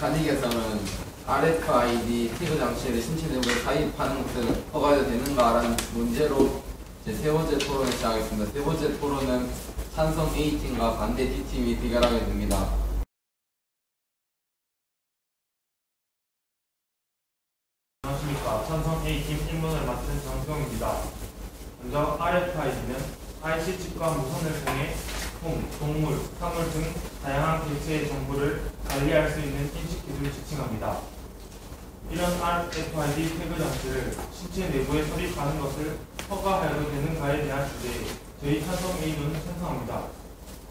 메카닉에서는 RFID 태그 장치를 신체 내부에 삽입하는 것은 허가해도 되는가라는 문제로 제 세 번째 토론을 시작하겠습니다. 세 번째 토론은 찬성 A팀과 반대 D팀이 대결하게 됩니다. 안녕하십니까. 찬성 A팀 1문을 맡은 정수영입니다. 먼저 RFID는 IC 칩과 무선을 통해 품, 동물, 사물 등 다양한 개체의 정보를 관리할 수 있는 인식 기술을 지칭합니다. 이런 RFID 태그 장치를 신체 내부에 삽입하는 것을 허가하여도 되는가에 대한 주제에 저희 찬성 A는 찬성합니다.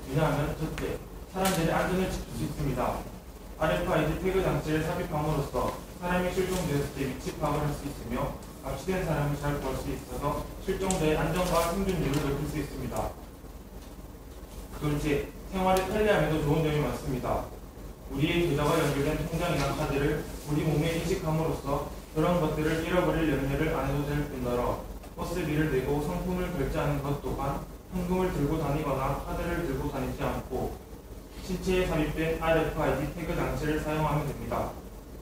왜냐하면 첫째, 사람들의 안전을 지킬 수 있습니다. RFID 태그 장치를 삽입함으로써 사람이 실종되었을 때 위치 파악을 할 수 있으며 납치된 사람을 잘 구할 수 있어서 실종자의 안전과 생존율을 높일 수 있습니다. 둘째, 생활이 편리함에도 좋은 점이 많습니다. 우리의 계좌와 연결된 통장이나 카드를 우리 몸에 인식함으로써 그런 것들을 잃어버릴 염려를 안 해도 될 뿐더러 버스비를 내고 상품을 결제하는 것 또한 현금을 들고 다니거나 카드를 들고 다니지 않고 신체에 삽입된 RFID 태그 장치를 사용하면 됩니다.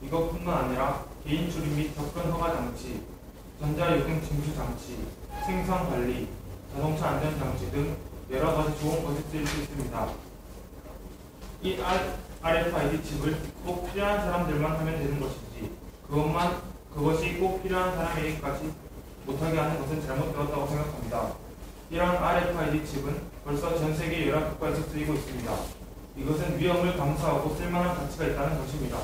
이것뿐만 아니라 개인 출입 및 접근 허가 장치, 전자요금 징수 장치, 생산 관리, 자동차 안전 장치 등 여러 가지 좋은 것에 쓰일 수 있습니다. 이 RFID 칩을 꼭 필요한 사람들만 하면 되는 것이지 그것이 꼭 필요한 사람에게까지 못하게 하는 것은 잘못되었다고 생각합니다. 이러한 RFID 칩은 벌써 전 세계 여러 국가에서 쓰이고 있습니다. 이것은 위험을 감수하고 쓸만한 가치가 있다는 것입니다.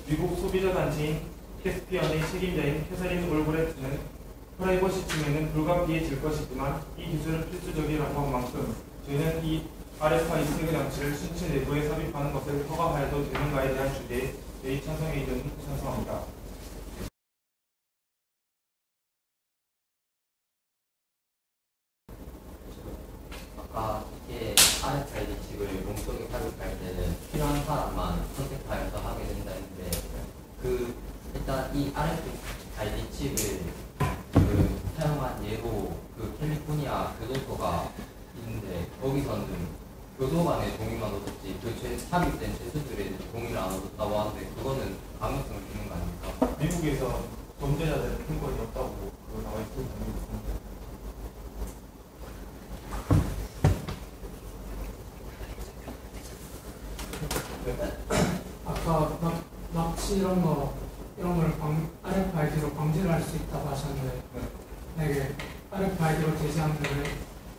미국 소비자 단체인 캐스피언의 책임자인 캐서린 올브레트는 프라이버시 측면은 불가피해질 것이지만 이 기술은 필수적이라고 한 만큼 저희는 이 RFID 태그 장치를 신체 내부에 삽입하는 것을 허가하여도 되는가에 대한 주제에 저희 찬성 의견은 찬성합니다. 아까 이게 RFID 칩을 몸속에 삽입할 때는 필요한 사람만 선택하여서 하게 된다 했는데 일단 이 RFID 칩을 사용한 예로 캘리포니아 교도소가 있는데 거기서는 교도 간의 동의만 얻었지 삽입된 죄수들에 대해서 동의를 안 얻었다고 하는데 그거는 강요성을 두는 거 아닙니까? 미국에서 범죄자들 인권이 없다고 나와 있습니다. 아까 납치 이런 걸 RFID로 방지를 할 수 있다고 하셨는데 만약에 RFID로 되지 않는데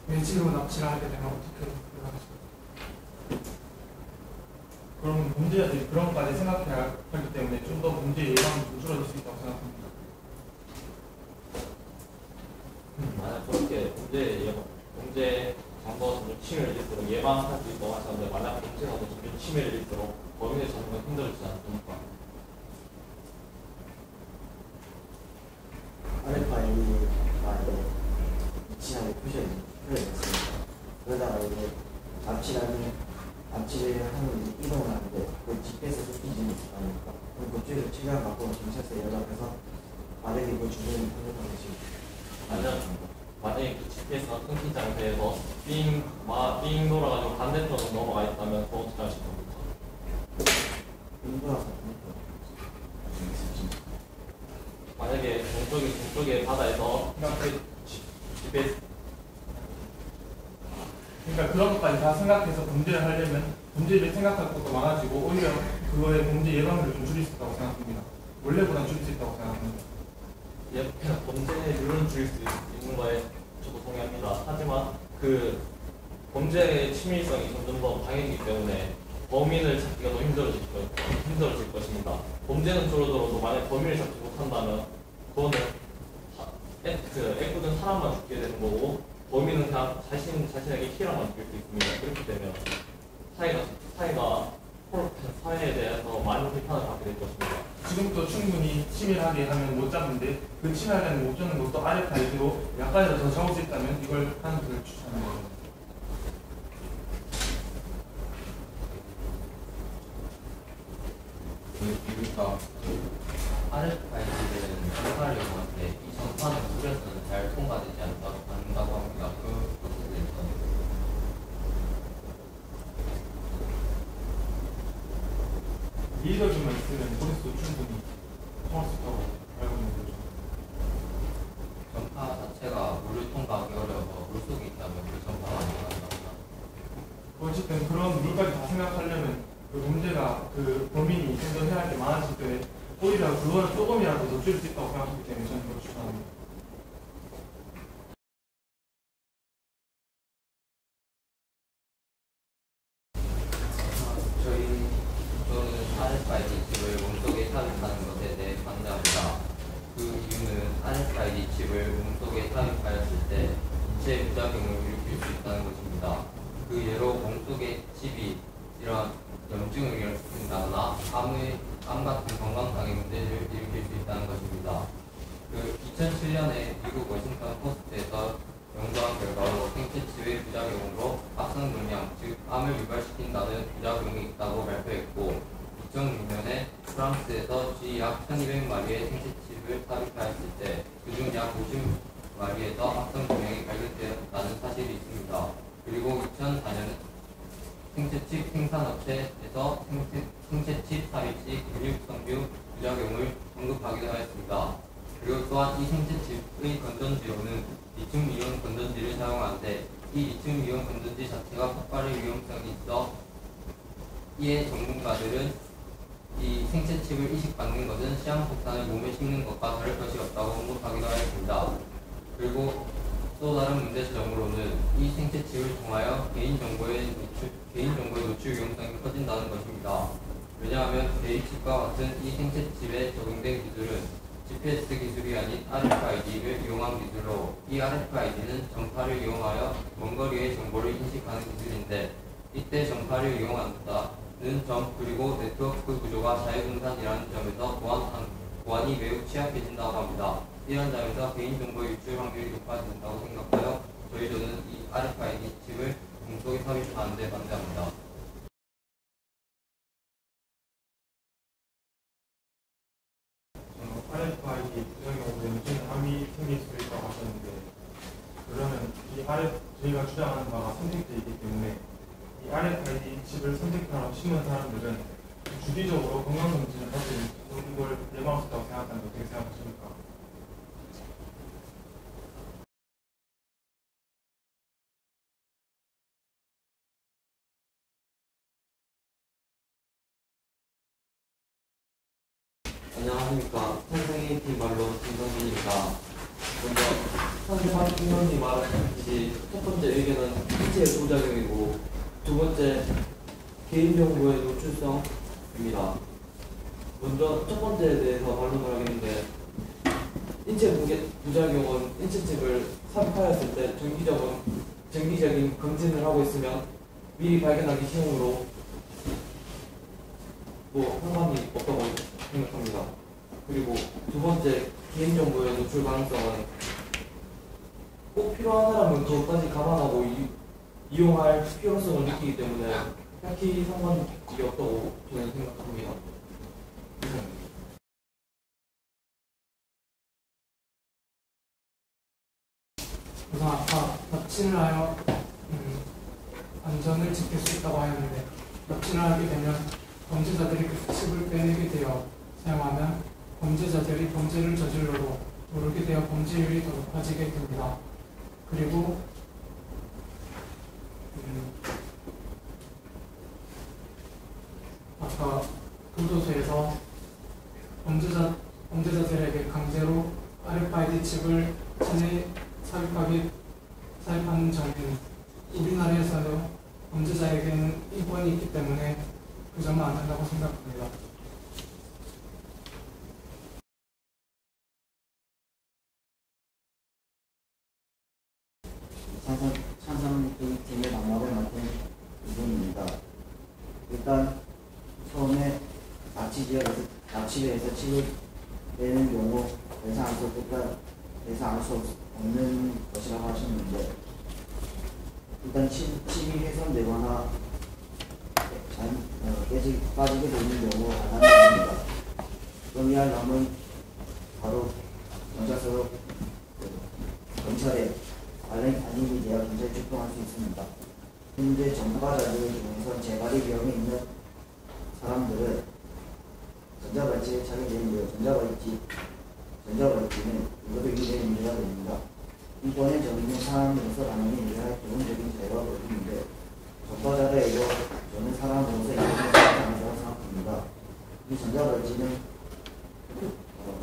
외지로 납치를 하게 되면 어떻게 생각하십니까? 그럼 범죄자들이 그런 것까지 생각해야 하기 때문에 좀 더 범죄 예방이 줄어들 수 있다고 생각합니다. 만약 그렇게 범죄 정보가 침해를 일수록 예방할 수 있다고 하셨는데 만약 범죄가 침해를 일수록 범인을 잡는 건 힘들지 않습니까? RFID가 위치하게 표시했습니다. 그러다가 납치를 하는 이동을 하는데 그 GPS 끊기지 않습니까? 그럼 그쪽에서 치료를 받고 경찰서에 연락해서 만약에 그 주변에 판정한 것이 만약에 그 GPS가 끊긴 상태에서 삥 돌아가지고 반대편으로 넘어가 있다면 그거 어떻게 하실 겁니까? 돌아서 만약에 동쪽의 바다에서 GPS 그러니까 그런 것까지 다 생각해서 범죄를 하려면 범죄를 생각할 것도 많아지고 오히려 그거의 범죄 예방률을 좀 줄일 수 있다고 생각합니다. 원래보다 줄일 수 있다고 생각합니다. 범죄율은 줄일 수 있는 거에 저도 동의합니다. 하지만 범죄의 치밀성이 점점 더 강해지기 때문에 범인을 찾기가 더 힘들어질 것입니다. 범죄는 줄어들어도 만약 범인을 잡지 못한다면 그거는 애꿎은 사람만 죽게 되는 거고 범인은 그냥 자신에게 희랑만 느낄 수 있습니다. 그렇기 때문에 사회에 대해서 많은 비판을 받게 될 것입니다. 지금부터 충분히 치밀하게 하면 못 잡는데 그 치밀하게 못 잡는 것도 RFID로 약간이라도 더 잡을 수 있다면 이걸 하는 것을 추천합니다. RFID는 전파력한테 이 전파는 물에서는 잘 통과되지 않는다고 합니다. 그것에 대해서 이의적인만 있으면 그래서 충분히 통할 수 있다고 알고 있는 거죠. 전파 자체가 물을 통과하기 어려워서 물 속에 있다면 그 전파가 안 나간다. 어쨌든 그런 룰까지 다 생각하려면 그 문제가 그 범인이 좀 더 해야 할 게 많아질 때 오히려 그거를 조금이라도 더 줄일 수 있다고 생각하기 때문에 저는 그렇게 추천합니다. 저는 RFID 칩을 몸속에 삽입하는 것에 대해 반대합니다. 그 이유는 RFID 칩을 몸속에 삽입하였을 때 인체 부작용을 일으킬 수 있다는 것입니다. 그 예로 몸속에 칩이 이런 염증을 일으킨다거나 암 같은 건강상의 문제를 일으킬 수 있다는 것입니다. 그 2007년에 미국 워싱턴 포스트에서 연구한 결과로 생체칩의 부작용으로 악성종양, 즉 암을 유발시킨다는 부작용이 있다고 발표했고 2006년에 프랑스에서 쥐 약 1200마리의 생체칩을 삽입하였을 때 그중 약 50마리에서 악성종양이 발견되었다는 사실이 있습니다. 그리고 2004년 생체칩 생산업체에서 생체칩 삽입 시 근육성류 부작용을 언급하기도 하였습니다. 그리고 또한 이 생체칩의 건전지로는 리튬이온 건전지를 사용하는데 이 리튬이온 건전지 자체가 폭발의 위험성이 있어 이에 전문가들은 이 생체칩을 이식받는 것은 시한폭탄을 몸에 심는 것과 다를 것이 없다고 언급하기도 하였습니다. 그리고 또 다른 문제 지점으로는 이 생체칩을 통하여 개인정보의 노출 위험성이 커진다는 것입니다. 왜냐하면 개인칩과 같은 이 생체칩에 적용된 기술은 GPS 기술이 아닌 RFID를 이용한 기술로 이 RFID는 전파를 이용하여 먼 거리의 정보를 인식하는 기술인데 이때 전파를 이용한다는 점 그리고 네트워크 구조가 자유분산이라는 점에서 보안이 매우 취약해진다고 합니다. 이런 점에서 개인정보 유출 확률이 높아진다고 생각하여 저는 이 RFID 칩을 몸속에 삽입하는 데 반대합니다. RFID 부작용으로 염증암이 생길 수 있다고 하셨는데 그러면 저희가 주장하는 바가 선택제이기 때문에 이 RFID 칩을 선택하라고 심은 사람들은 주기적으로 건강검진을 받으면서 이걸 예방할 수 있다고 생각하는데 어떻게 생각하십니까? 안녕하십니까. 선생님 말로 김성민입니다. 먼저 선생님이 말하셨듯이 첫 번째 의견은 인체 부작용이고 두 번째 개인정보의 노출성입니다. 먼저 첫 번째에 대해서 반론을 하겠는데 인체 부작용은 인체칩을 삽입하였을 때 정기적인 검진을 하고 있으면 미리 발견하기 쉬우므로 상관이 없다고 생각합니다. 그리고 두 번째, 개인정보의 노출 가능성은 꼭 필요한 사람은 그것까지 감안하고 이용할 필요성을 느끼기 때문에 딱히 상관이 없다고 저는 생각합니다. 우선 아까 납치를 하여 안전을 지킬 수 있다고 하였는데 납치를 하게 되면 범죄자들이 그 칩을 빼내게 되어 사용하면 범죄자들이 범죄를 저질러도 모르게 되어 범죄율이 더 높아지게 됩니다. 그리고 아까 교도소에서 범죄자들에게 강제로 RFID 칩을 체내에 삽입하는 점은 우리나라에서는 범죄자에게는 인권이 있기 때문에 그 점은 안 된다고 생각합니다. 찬성팀의 방법을 맡은 이분입니다. 일단 처음에 납치지역에서 칩을 빼는 경우 예상할 수 없는 것이라고 하셨는데 일단 칩이 훼손되거나 빠지게 되는 경우 안 합니다. 그럼 이할 남은 바로 경찰서로 검찰에 알림이 되어 경찰에 출동할 수 있습니다. 현재 전과자들 중에서 재발의 위험이 있는 사람들은 전자발찌에 착용되는 전자발찌는 이것도 유대의 문제가 됩니다. 인권의 정의는 사람으로서 당연히 해야 할 기본적인 자유와 권리인데 전과자들에게 저는 사람으로서 이것을 생각한다고 생각합니다. 이 전자발찌는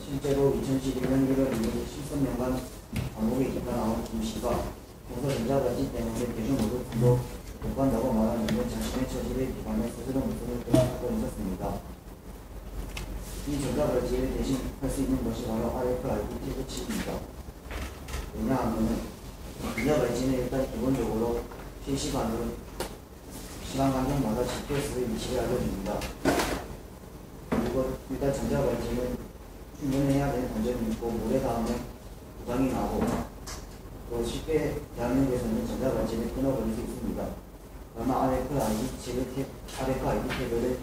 실제로 2011년 1월 2일 13년간 감옥에 입건한 김씨가 공소 전자발찌 때문에 대중 모두 못 간다고 말하는데 자신의 처지에 기반해 스스로 목숨을 끊은 사건이 있었습니다. 이 전자발찌를 대신할 수 있는 것이 바로 RFID 태그 칩입니다. 왜냐하면 전자발찌는 일단 기본적으로 실시간으로 시간 간격마다 GPS의 위치를 알려줍니다. 그리고 일단 전자발찌는 충전해야 되는 단점이 있고 오래 닿으면 고장이 나고 또 쉽게 대한민국에서는 전자발찌를 끊어버릴 수 있습니다. 그러나 RFID 태그를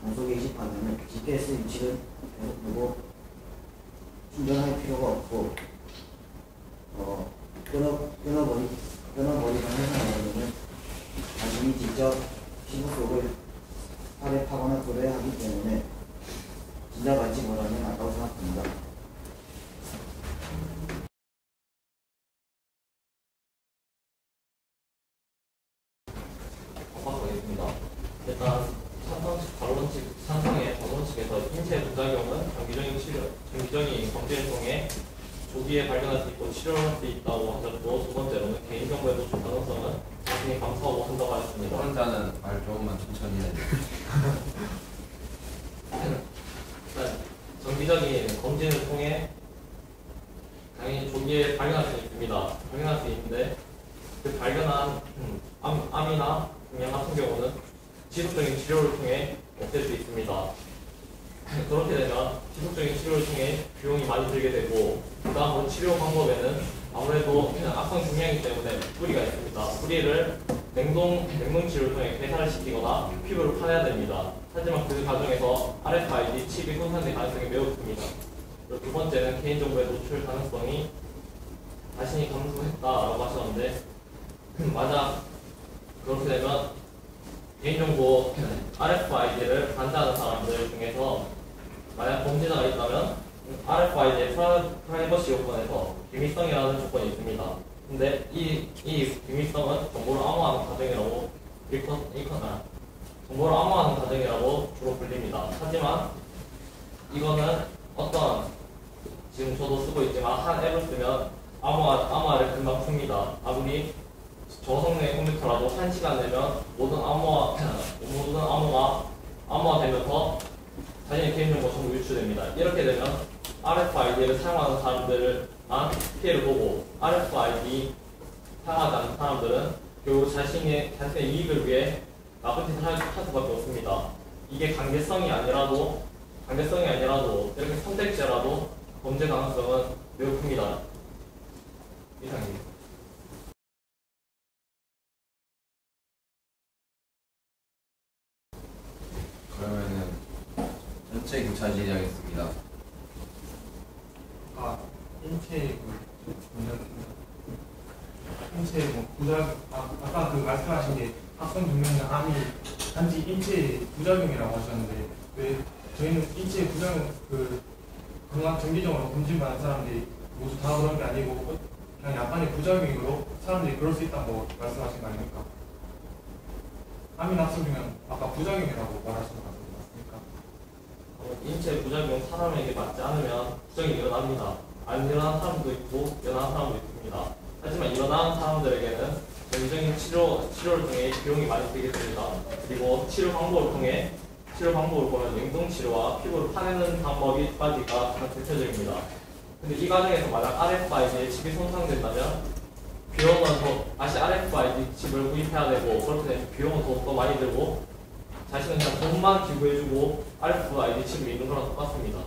공속에 이식하면 GPS 위치를 계속 두고 충전할 필요가 없고 끊어버리거나 해서는 자신이 직접 피부 속을 삽입하거나 도래하기 때문에 전자발찌보다는 낫다고 생각합니다. 바꿔보겠습니다. 일단 찬성의 전원칙에서 인체 부작용은 정기적인 검진을 통해 조기에 발견할 수 있고 치료할 수 있다고 하셨고, 두 번째로는 개인정보의 노출 가능성은 자신이 감수하고 한다고 하셨습니다. 혼자는 말 조금만 천천히 해야 일단 정기적인 검진을 통해 당연히 조기에 발견할 수 있습니다. 발견할 수 있는데 그 발견한 암이나 종양 같은 경우는 지속적인 치료를 통해 없앨 수 있습니다. 그렇게 되면 지속적인 치료를 통해 비용이 많이 들게 되고, 그 다음으로 치료 방법에는 아무래도 악성 종양이기 때문에 뿌리가 있습니다. 뿌리를 냉동 치료를 통해 배탈을 시키거나 피부를 파내야 됩니다. 하지만 그 과정에서 RFID 칩이 손상될 가능성이 매우 큽니다. 그리고 두 번째는 개인정보의 노출 가능성이 자신이 감수했다라고 하셨는데, 만약 그렇게 되면 개인정보 RFID를 반대하는 사람들 중에서 만약 범죄자가 있다면 RFID의 프라이버시 요건에서 비밀성이라는 조건이 있습니다. 근데 이 비밀성은 정보를 암호하는 과정이라고 정보를 암호하는 과정이라고 주로 불립니다. 하지만 이거는 지금 저도 쓰고 있지만 한 앱을 쓰면 암호화를 금방 풉니다. 아무리 저성능의 컴퓨터라도 1시간 내면 모든 암호가 암호화되면서 자신의 개인정보가 전부 유출됩니다. 이렇게 되면 RFID를 사용하는 사람들만 피해를 보고, RFID 사용하지 않는 사람들은 결국 자신의 이익을 위해 나쁜 짓을 할 수밖에 없습니다. 이게 강제성이 아니라도 이렇게 선택제라도 범죄 가능성은 매우 큽니다. 이상입니다. 그러면은 전체 교차 질의하겠습니다. 인체 아까 그 말씀하신 게 악성 종양이나 암이 단지 인체 부작용이라고 하셨는데, 왜 저희는 인체 부작용 건강 정기적으로 검진받는 사람들이 모두 다 그런 게 아니고 그냥 약간의 부작용으로 사람들이 그럴 수 있다고 말씀하신 거 아닙니까? 암이나 악성 종양 아까 부작용이라고 말하신 거 맞습니까? 인체 부작용 사람에게 맞지 않으면 부작용이 일어납니다. 안 일어나는 사람도 있고 일어나는 사람도 있습니다. 하지만 일어나는 사람들에게는 정기적인 치료를 통해 비용이 많이 들게 됩니다. 그리고 치료 방법을 보면 냉동 치료와 피부를 파내는 방법까지가 가장 대표적입니다. 근데 이 과정에서 만약 RFID 칩이 손상된다면 비용은 다시 RFID 칩을 구입해야 되고, 그렇게 되면 비용은 더욱더 많이 들고, 자신은 그냥 돈만 기부해주고 RFID 칩을 있는 거랑 똑같습니다.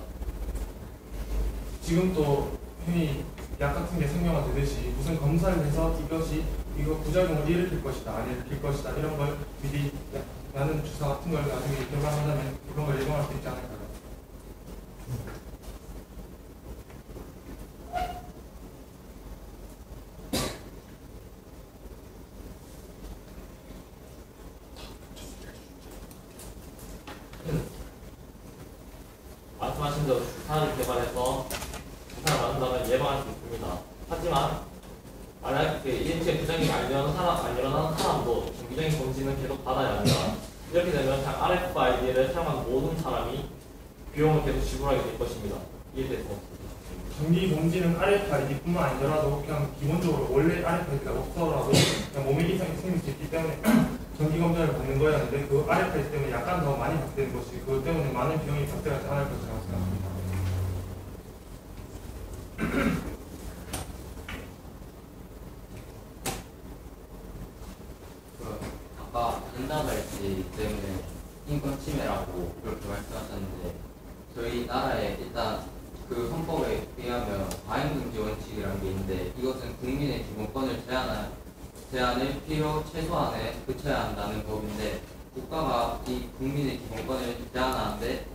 지금 또 흔히 약 같은 게 상용화 되듯이 무슨 검사를 해서 이거 부작용을 일으킬 것이다, 안 일으킬 것이다, 이런 걸 미리 나는 주사 같은 걸 나중에 결과한다면 그런 걸 예방할 수 있지 않을까요? 더 주사를 개발해서 주사를 만든다면 예방할 수 있습니다. 하지만 만약 그 인체 부정이 안 일어나는 사람도 정기적인 검진은 계속 받아야 합니다. 이렇게 되면 RFID를 사용한 모든 사람이 비용을 계속 지불하게 될 것입니다. 이해돼서 정기 검진은 RFID뿐만 아니더라도 그냥 기본적으로 원래 RFID가 없더라도 그냥 몸에 이상이 생길 수 있기 때문에 정기 검진을 받는 거였는데 그 RFID 때문에 약간 더 많이 받는 것이 그것 때문에 많은 비용이 발생하지 않을 것이라고 생각합니다. 아까 전자발찌 때문에 인권 침해라고 그렇게 말씀하셨는데 저희 나라에 일단 그 헌법에 의하면 과잉금지 원칙이라는 게 있는데 이것은 국민의 기본권을 제한을 필요 최소한에 그쳐야 한다는 법인데 국가가 이 국민의 기본권을 제한하는데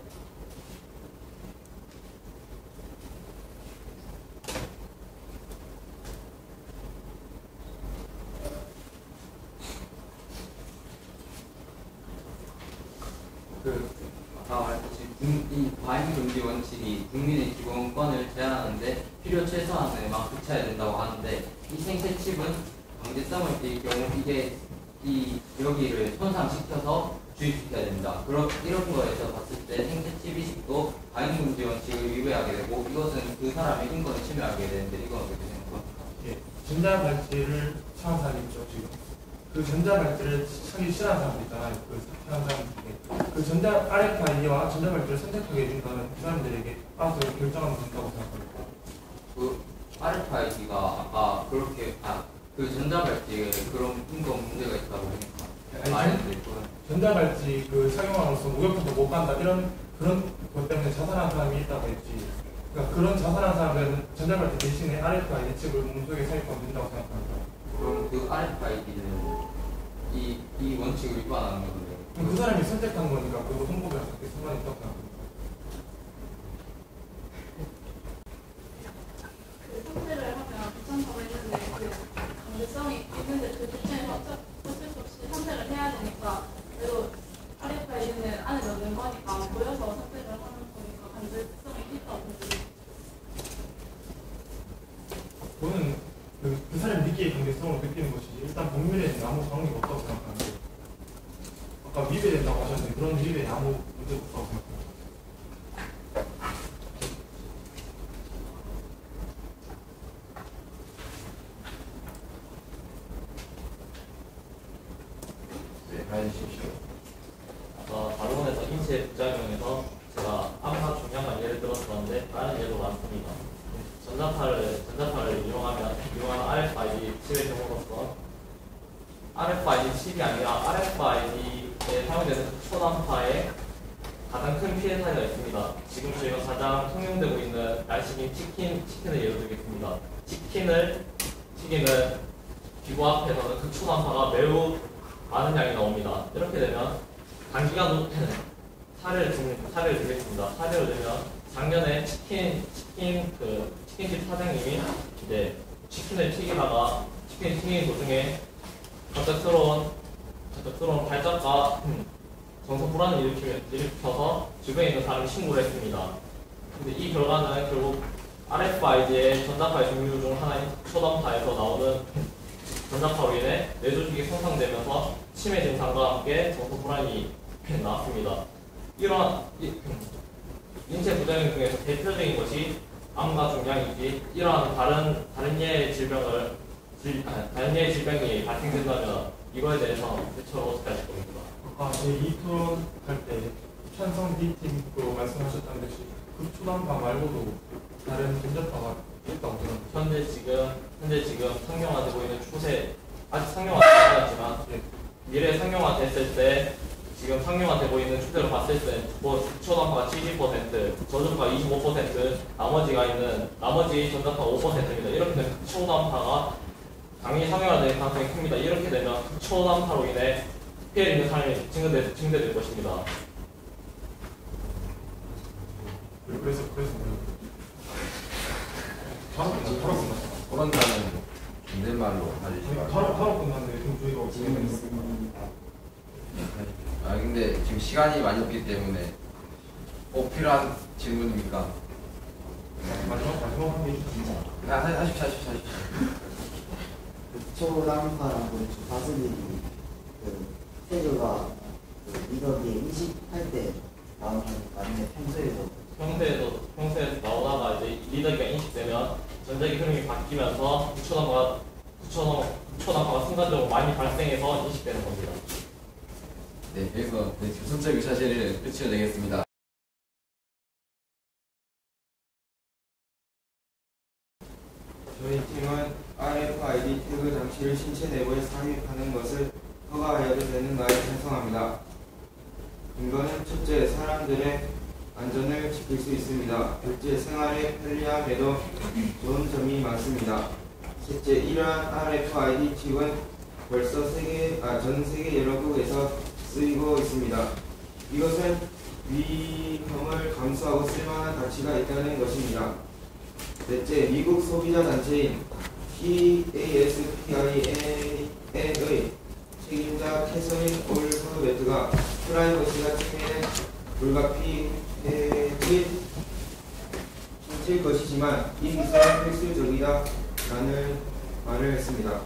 아까 말했듯이 이 과잉금지 원칙이 국민의 기본권을 제한하는데 필요 최소한에만 그쳐야 된다고 하는데 이 생체칩은 강제성을 띌 경우 이게 이 여기를 손상시켜서 주입시켜야 됩니다. 이런 거에서 봤을 때 생체칩 이식도 과잉금지 원칙을 위배하게 되고 이것은 그 사람의 인권을 침해하게 되는데 이건 어떻게 생각합니까? 예, 전자발찌를 사용한 사람이 있죠 지금. 그 전자발찌를 하기 싫어하는 사람도 있잖아요. 그 사용한 사람 중에 그 RFID와 전자발찌를 선택하게 해준다면 그 사람들에게 알아서 결정하면 된다고 생각합니다. 그 RFID가 아까 그렇게 그 전자발찌에 그런 인권 문제가 있다고 말했는데 전자발찌 그 착용함으로써 무역부터 못 간다 이런 그런 것 때문에 자살한 사람이 있다고 했지. 그러니까 그런 자살한 사람들은 전자발찌 대신에 RFID 칩을 몸속에 삽입하면 된다고 생각합니다. 그럼 그 RFID는 이 원칙을 위반하는 건데 그럼 그 사람이 선택한 거니까 그 헌법이랑 그렇게 상관이 있다고 생각합니다. 그 삭제를 하면 귀찮다고 했는데 그 강제성이 있는데 그 대체는 어쩔 수 없이 선택을 해야 되니까 그래도 RFID는 안에 넣는 거니까 보여서 삭제를 하는 거니까 강제성이 있다고 보여요. 저는 그 사람이 느끼의 강제성을 느끼는 것이 일단 법률에는 아무 관계가 없다고 생각하는데 아까 위배된다고 하셨는데 그런 위배에 아무 문제가 없다고 생각합니다. 네, 해주십시오. 다루원에서 인체 부작용에서 제가 암사 중량만 예를 들었었는데 다른 예도 많습니다. 전자파를 이용하는 RFID 칩의 경우로서 RFID 칩이 아니라 RFID에 사용되는 초단파에 가장 큰 피해 사례가 있습니다. 지금 저희가 가장 통용되고 있는 날씨긴 치킨을 예로 들겠습니다. 치킨을 튀기는 기구 앞에서는 그 초단파가 매우 많은 양이 나옵니다. 이렇게 되면 단기간 사례를 들겠습니다. 사례를 들면 작년에 치킨집 사장님이 이제 치킨을 튀기다가 치킨 튀기는 도중에 갑작스러운 발작과 정서 불안을 일으켜서 주변에 있는 사람이 신고를 했습니다. 근데 이 결과는 결국 RFID의 전자파의 종류 중 하나인 초단파에서 나오는 전자파로 인해 뇌조직이 손상되면서 치매 증상과 함께 정서 불안이 나왔습니다. 이러한 인체 부작용 중에서 대표적인 것이 암과 중량이지 이러한 다른 예의 질병이 발생된다면 이거에 대해서 대처를 어떻게 하실 겁니까? 아까 제2 토론 할때 찬성 D팀으로 말씀하셨던 것이 그 초단파 말고도 다른 전자파가 있다고 생각합니다. 현재 지금 상용화되고 있는 추세 아직 상용화되지 않았지만 미래 상용화됐을 때 지금 상용화되고 있는 추세로 봤을 때 초단파가 70%, 저전파 25%, 나머지 전자파 5%입니다. 이렇게 되면 초단파가 당연히 상용화될 가능성이 큽니다. 이렇게 되면 초단파로 인해 피해 있는 사람이 증대될 것입니다. 그래서 바로 끝났어. 토론자는 존댓말로 해주시기 바랍니다. 바로 끝났는데 지금 저희가 질문 있습니다. 근데 지금 시간이 많이 없기 때문에 꼭 필요한 질문입니까? 마지막 한번 해주시죠. 하십시오. 초당파라고 주파수들이 그 태그가 그 이거기에 인식할 때 나오니까 아니면 평소에도 평소에 나오다가 이제 리더기가 인식되면 전자기 흐름이 바뀌면서 구초당파가 순간적으로 많이 발생해서 인식되는 겁니다. 네, 그래서 교선적 유사시를 끝으로 내겠습니다. 저희 팀은 RFID 태그 장치를 신체 내부에 삽입하는 것을 허가하여도 되는가에 찬성합니다. 근거는 첫째, 사람들의 안전을 지킬 수 있습니다. 둘째, 생활의 편리함에도 좋은 점이 많습니다. 셋째, 이러한 RFID 칩은 벌써 전 세계 여러 국에서 쓰이고 있습니다. 이것은 위험을 감수하고 쓸만한 가치가 있다는 것입니다. 넷째, 미국 소비자 단체인 PASPIN의 책임자 캐서린 올브레트가 프라이버시가 측면에 불가피해질 것이지만 이 기술은 필수적이다라는 말을 했습니다.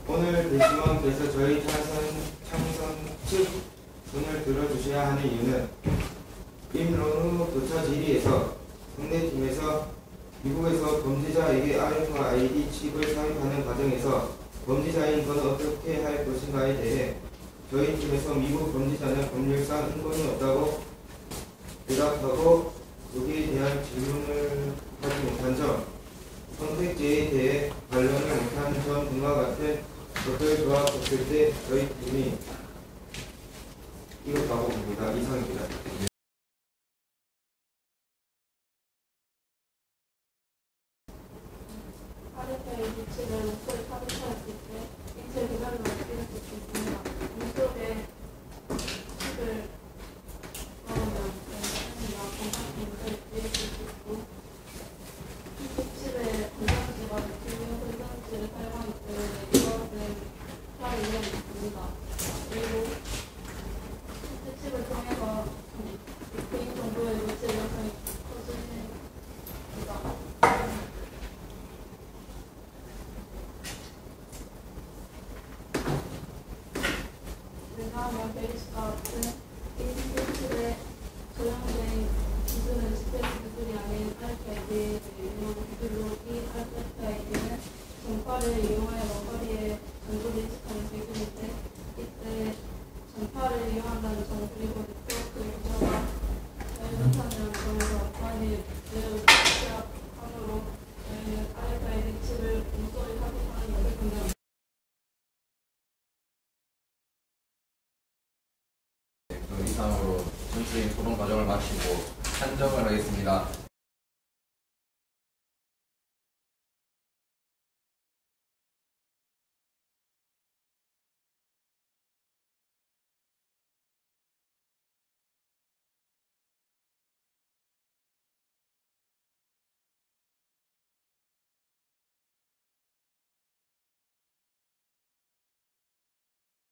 오늘 대심원께서 저희 창선 측 손을 들어주셔야 하는 이유는 임로누 도처 지리에서 상대팀에서 미국에서 범죄자에게 RFID 칩을 삽입하는 과정에서 범죄자인 건 어떻게 할 것인가에 대해 저희 팀에서 미국 범죄자는 법률상 인권이 없다고 대답하고 여기에 대한 질문을 하지 못한 점, 선택지에 대해 반론을 못한 점 등과 같은 것을 조합했을 때 저희 팀이 이렇다고 봅니다. 이상입니다. RFID 칩을 목소리 삽입하였을 때 인체 기관으로 느끼는 수 있습니다. 몸속에 칩을 넣으면 건강이나 건강 문제를 일으킬 수 있고 칩에 건강지가 느끼는 건강지를 사용하기 때문에 이것은 피할 위험이 있습니다. 그리고 칩을 통해서 개인 정보의 누출 위험성이 커집니다. 왜냐하면 베리스가 같은 인식칩에 조형된 기술은 GPS 기술이 아닌 RFID를 이용한 기술로 이 RFID는 전파를 이용하여 먼 거리의 정보를 인식하는 기술인데 이때 전파를 이용한다는 점 그리고 네트워크 유저가 자유전파는 점으로 많이 매우 취약함으로 저희는 RFID 칩을 목소리 삽입하는 것을 권장합니다. 이상으로 전체적인 토론 과정을 마치고 판정을 하겠습니다.